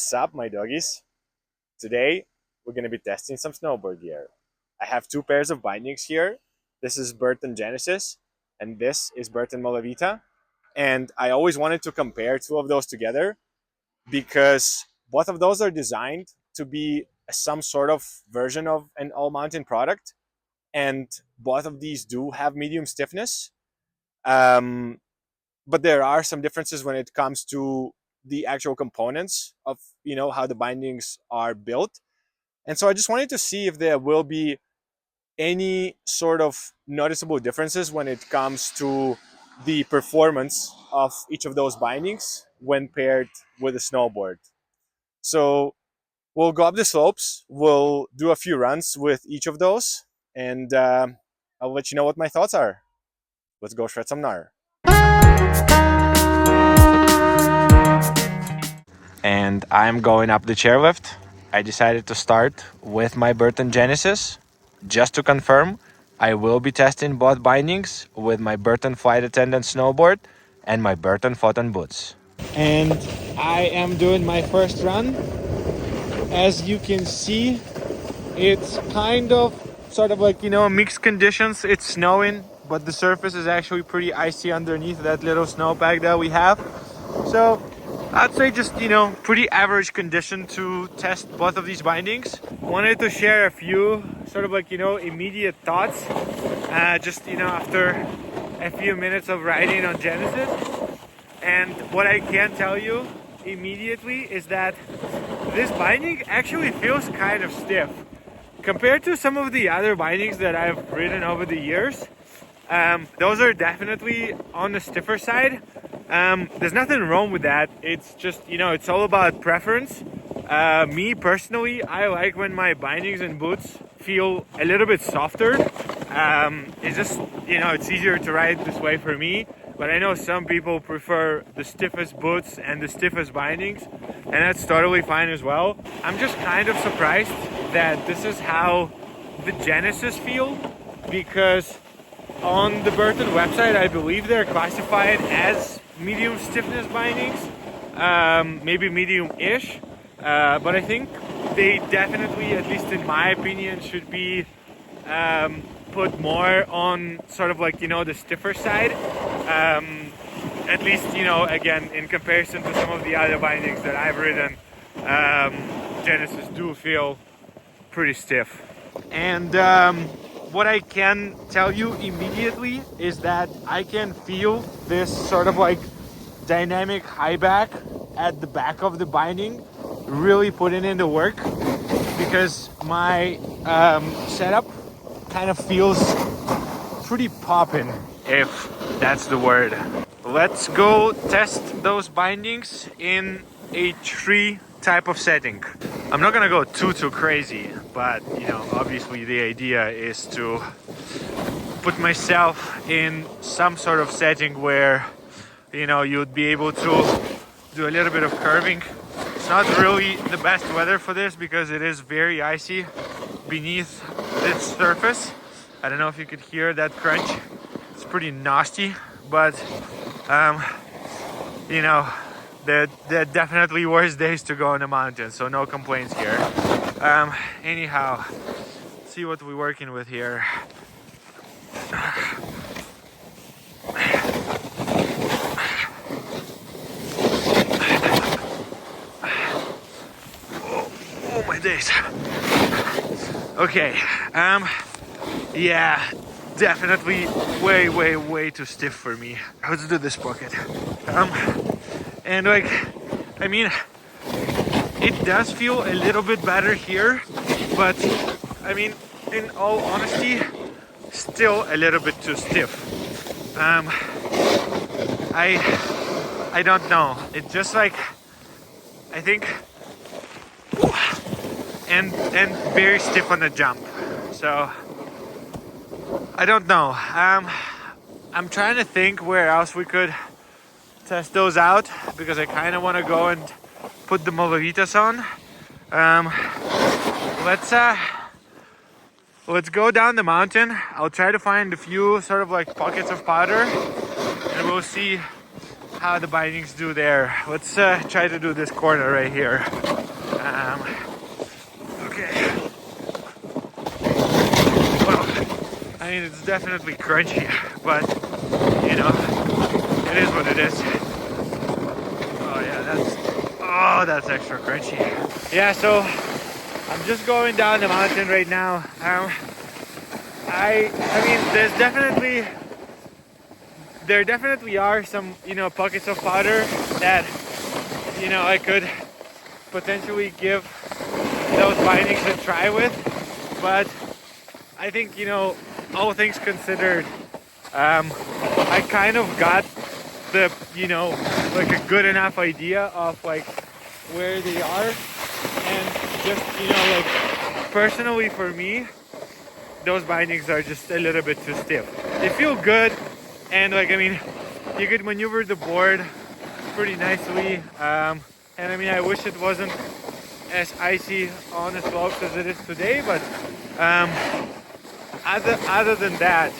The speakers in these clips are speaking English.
What's up, my doggies? Today, we're going to be testing some snowboard gear. I have two pairs of bindings here. This is Burton Genesis, and this is Burton Malavita. And I always wanted to compare two of those together because both of those are designed to be some sort of version of an all-mountain product. And both of these do have medium stiffness. Um, but there are some differences when it comes to the actual components of how the bindings are built. And so I just wanted to see if there will be any sort of noticeable differences when it comes to the performance of each of those bindings when paired with a snowboard. So we'll go up the slopes, we'll do a few runs with each of those, and I'll let you know what my thoughts are. Let's go shred some gnar. And I'm going up the chairlift. I decided to start with my Burton Genesis. Just to confirm, I will be testing both bindings with my Burton Flight Attendant snowboard and my Burton Photon boots. And I am doing my first run. As you can see, it's kind of sort of like, mixed conditions. It's snowing, but the surface is actually pretty icy underneath that little snowpack that we have. So I'd say just, pretty average condition to test both of these bindings. Wanted to share a few sort of like, immediate thoughts. After a few minutes of riding on Genesis. And what I can tell you immediately is that this binding actually feels kind of stiff. Compared to some of the other bindings that I've ridden over the years, those are definitely on the stiffer side. There's nothing wrong with that. It's just, it's all about preference. Me personally, I like when my bindings and boots feel a little bit softer. It's just, it's easier to ride this way for me. But I know some people prefer the stiffest boots and the stiffest bindings, and that's totally fine as well. I'm just kind of surprised that this is how the Genesis feel, because on the Burton website, I believe they're classified as medium stiffness bindings, maybe medium-ish, but I think they definitely, at least in my opinion, should be put more on sort of like, the stiffer side. At least, again, in comparison to some of the other bindings that I've ridden, Genesis do feel pretty stiff. And what I can tell you immediately is that I can feel this sort of like dynamic high back at the back of the binding really putting in the work, because my setup kind of feels pretty poppin', if that's the word. Let's go test those bindings in a tree type of setting. I'm not gonna go too crazy, but obviously the idea is to put myself in some sort of setting where you'd be able to do a little bit of curving. It's not really the best weather for this because it is very icy beneath its surface. I don't know if you could hear that crunch. It's pretty nasty, but there are definitely worse days to go on the mountain, so no complaints here. Anyhow, see what we're working with here. Oh my days. Okay, yeah, definitely way too stiff for me. Let's do this pocket. And it does feel a little bit better here, but in all honesty, still a little bit too stiff. I don't know. It's just like, I think, and very stiff on the jump. So I don't know. I'm trying to think where else we could test those out, because I kind of want to go and put the Malavitas on. Let's go down the mountain. I'll try to find a few sort of like pockets of powder, and we'll see how the bindings do there. Let's try to do this corner right here. Okay. Well, I mean, it's definitely crunchy, but you know, it is what it is. Oh yeah, that's extra crunchy. Yeah, so I'm just going down the mountain right now. I mean, there definitely are some, pockets of powder that, I could potentially give those bindings a try with, but I think, all things considered, I kind of got the, like a good enough idea of like where they are, and just, like personally for me, those bindings are just a little bit too stiff. They feel good, and like, I mean, you could maneuver the board pretty nicely, and I mean, I wish it wasn't as icy on the slopes as it is today, but other than that,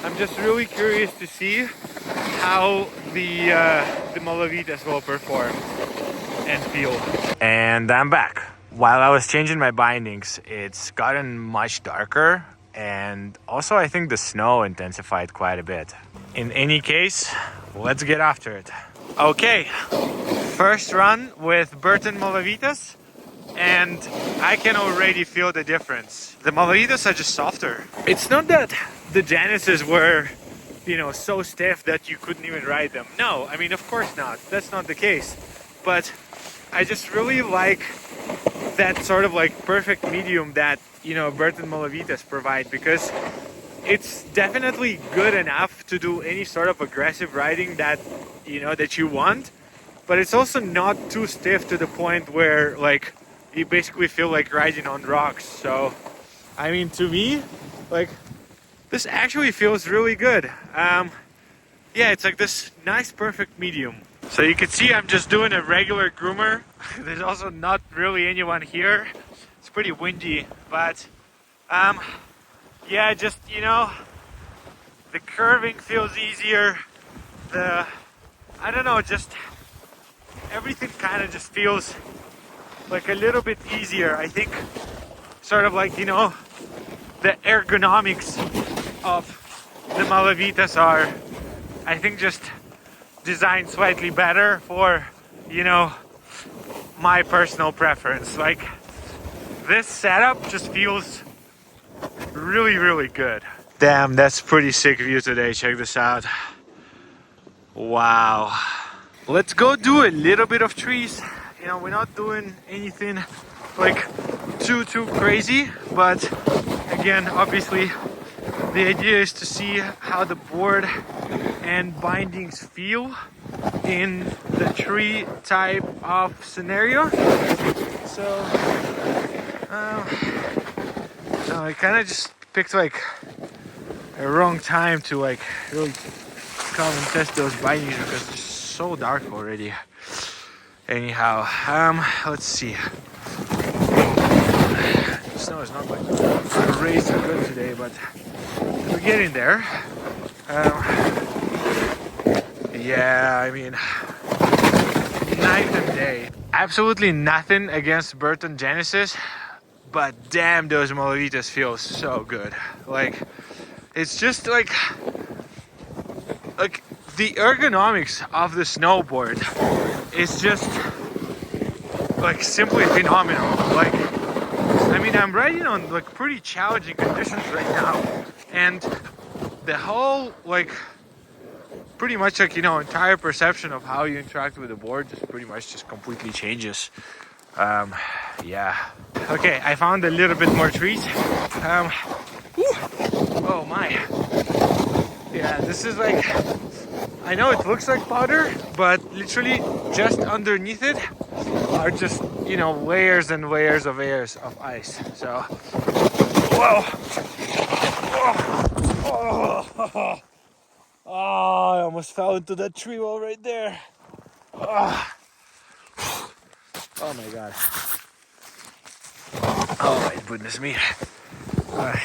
I'm just really curious to see how the Malavitas will perform and feel. And I'm back. While I was changing my bindings, it's gotten much darker, and also I think the snow intensified quite a bit. In any case, let's get after it. Okay, first run with Burton Malavitas, and I can already feel the difference. The Malavitas are just softer. It's not that the Genesis were, so stiff that you couldn't even ride them. No, I mean, of course not. That's not the case. But I just really like that sort of like perfect medium that, Burton Malavitas provide, because it's definitely good enough to do any sort of aggressive riding that, that you want. But it's also not too stiff to the point where like you basically feel like riding on rocks. So, I mean, to me, like, this actually feels really good. Yeah, it's like this nice, perfect medium. So you can see I'm just doing a regular groomer. There's also not really anyone here. It's pretty windy, but yeah, just, the curving feels easier. I don't know, just everything kind of just feels like a little bit easier. I think sort of like, the ergonomics of the Malavitas are, I think, just designed slightly better for, my personal preference. Like, this setup just feels really, really good. Damn, that's pretty sick view today. Check this out. Wow. Let's go do a little bit of trees. We're not doing anything like too crazy, but again, obviously the idea is to see how the board and bindings feel in the tree type of scenario. So I kind of just picked like a wrong time to like really come and test those bindings because it's so dark already. Anyhow, let's see. The snow is not like crazy good today, but we're getting there. Yeah, I mean, night and day. Absolutely nothing against Burton Genesis, but damn, those Malavitas feel so good. Like, it's just like the ergonomics of the snowboard is just like simply phenomenal. Like, I mean, I'm riding on like pretty challenging conditions right now, and the whole like pretty much like entire perception of how you interact with the board just pretty much just completely changes. Yeah. Okay, I found a little bit more trees. Oh my. Yeah, this is like, I know it looks like powder, but literally just underneath it are just, layers and layers of ice. So, whoa. Oh, I almost fell into that tree wall right there. Oh my god. Oh my goodness me.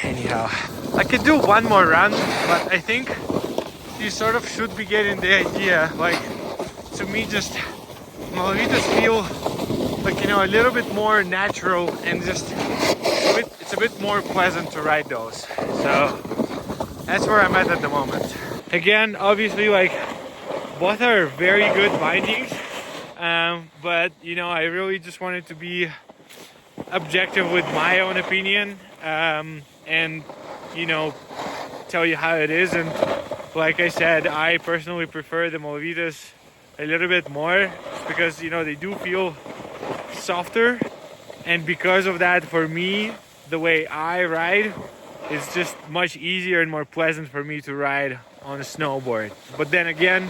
Anyhow, I could do one more run, but I think you sort of should be getting the idea. Like, to me, just Malavitas feel like, you know, a little bit more natural, and just it's a bit more pleasant to ride those. So that's where I'm at the moment. Again, obviously, like, both are very good bindings, but you know, I really just wanted to be objective with my own opinion, and you know, tell you how it is. And like I said, I personally prefer the Malavitas a little bit more, because you know, they do feel softer, and because of that, for me, the way I ride, it's just much easier and more pleasant for me to ride on a snowboard. But then again,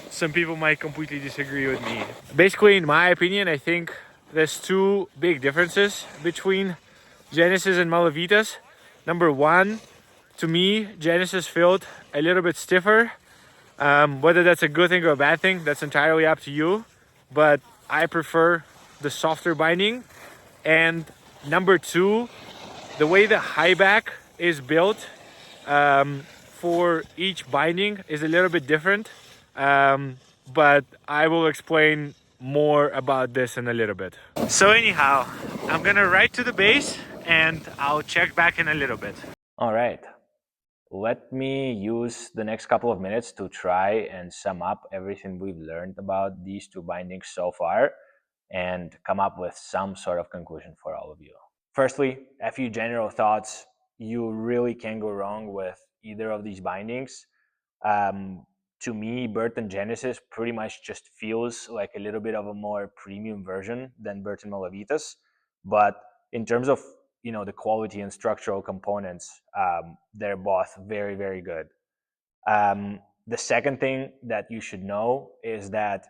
some people might completely disagree with me. Basically, in my opinion, I think there's two big differences between Genesis and Malavitas. Number one, to me, Genesis felt a little bit stiffer. Whether that's a good thing or a bad thing, that's entirely up to you. But I prefer the softer binding. And number two, the way the high back is built, for each binding is a little bit different. But I will explain more about this in a little bit. So anyhow, I'm gonna ride to the base and I'll check back in a little bit. All right. Let me use the next couple of minutes to try and sum up everything we've learned about these two bindings so far and come up with some sort of conclusion for all of you. Firstly, a few general thoughts. You really can't go wrong with either of these bindings. To me, Burton Genesis pretty much just feels like a little bit of a more premium version than Burton Malavitas. But in terms of, you know, the quality and structural components, they're both very, very good. The second thing that you should know is that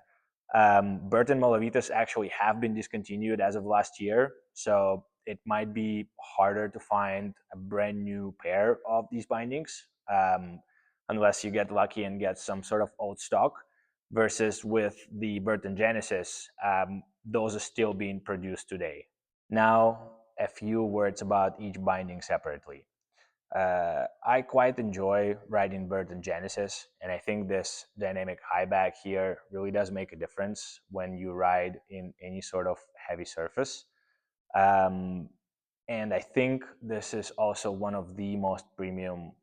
Burton Malavitas actually have been discontinued as of last year, so it might be harder to find a brand new pair of these bindings, unless you get lucky and get some sort of old stock. Versus with the Burton Genesis, those are still being produced today. Now, a few words about each binding separately. I quite enjoy riding Burton Genesis, and I think this dynamic high back here really does make a difference when you ride in any sort of heavy surface. Um, and I think this is also one of the most premium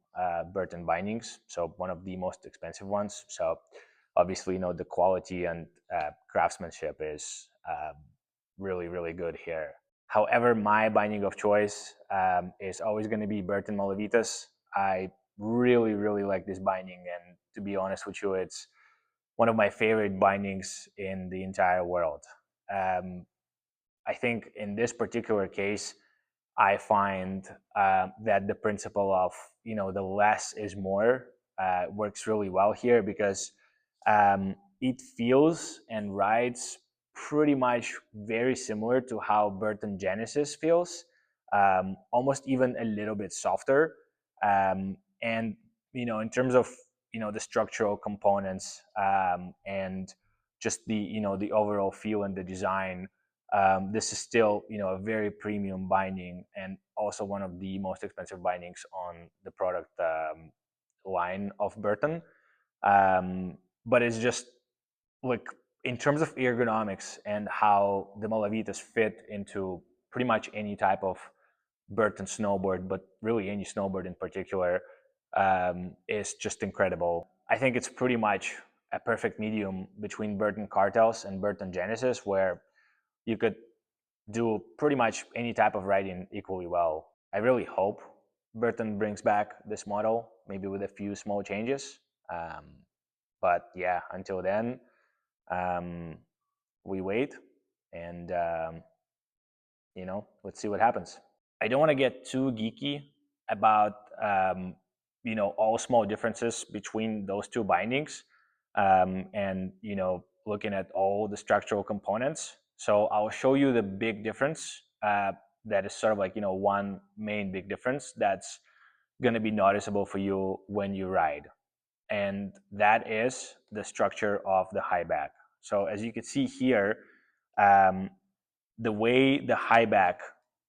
Burton bindings, so one of the most expensive ones. So obviously, you know, the quality and craftsmanship is really, really good here. However, my binding of choice is always going to be Burton Malavitas. I really, really like this binding, and to be honest with you, it's one of my favorite bindings in the entire world. Um, I think in this particular case, I find that the principle of, you know, the less is more works really well here, because it feels and rides pretty much very similar to how Burton Genesis feels, almost even a little bit softer. And you know, in terms of, you know, the structural components, and just the, you know, the overall feel and the design, this is still, you know, a very premium binding, and also one of the most expensive bindings on the product line of Burton. But it's just like, in terms of ergonomics and how the Malavitas fit into pretty much any type of Burton snowboard, but really any snowboard in particular, is just incredible. I think it's pretty much a perfect medium between Burton Cartels and Burton Genesis, where you could do pretty much any type of riding equally well. I really hope Burton brings back this model, maybe with a few small changes. Um, but yeah, until then, um, we wait, and you know, let's see what happens. I don't want to get too geeky about you know, all small differences between those two bindings, and you know, looking at all the structural components. So I'll show you the big difference, that is sort of like, you know, one main big difference that's going to be noticeable for you when you ride, and that is the structure of the high back. So as you can see here, um, the way the high back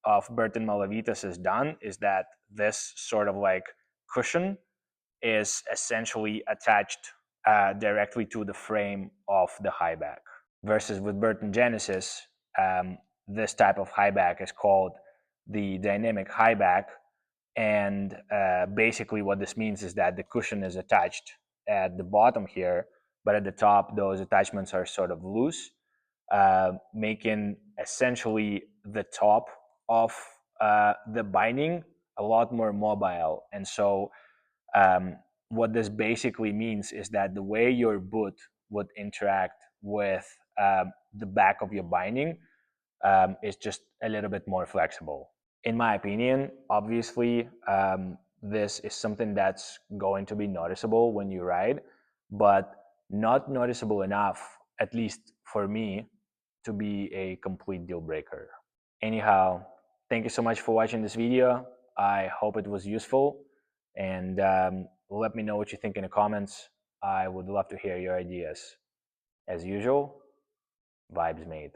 of Burton Malavitas is done is that this sort of like cushion is essentially attached directly to the frame of the high back. Versus with Burton Genesis, this type of high back is called the dynamic high back. And basically, what this means is that the cushion is attached at the bottom here, but at the top, those attachments are sort of loose, making essentially the top of the binding a lot more mobile. And so, um, what this basically means is that the way your boot would interact with the back of your binding is just a little bit more flexible. In my opinion, obviously, this is something that's going to be noticeable when you ride, but not noticeable enough, at least for me, to be a complete deal breaker. Anyhow, thank you so much for watching this video. I hope it was useful, and let me know what you think in the comments. I would love to hear your ideas. As usual, vibes made.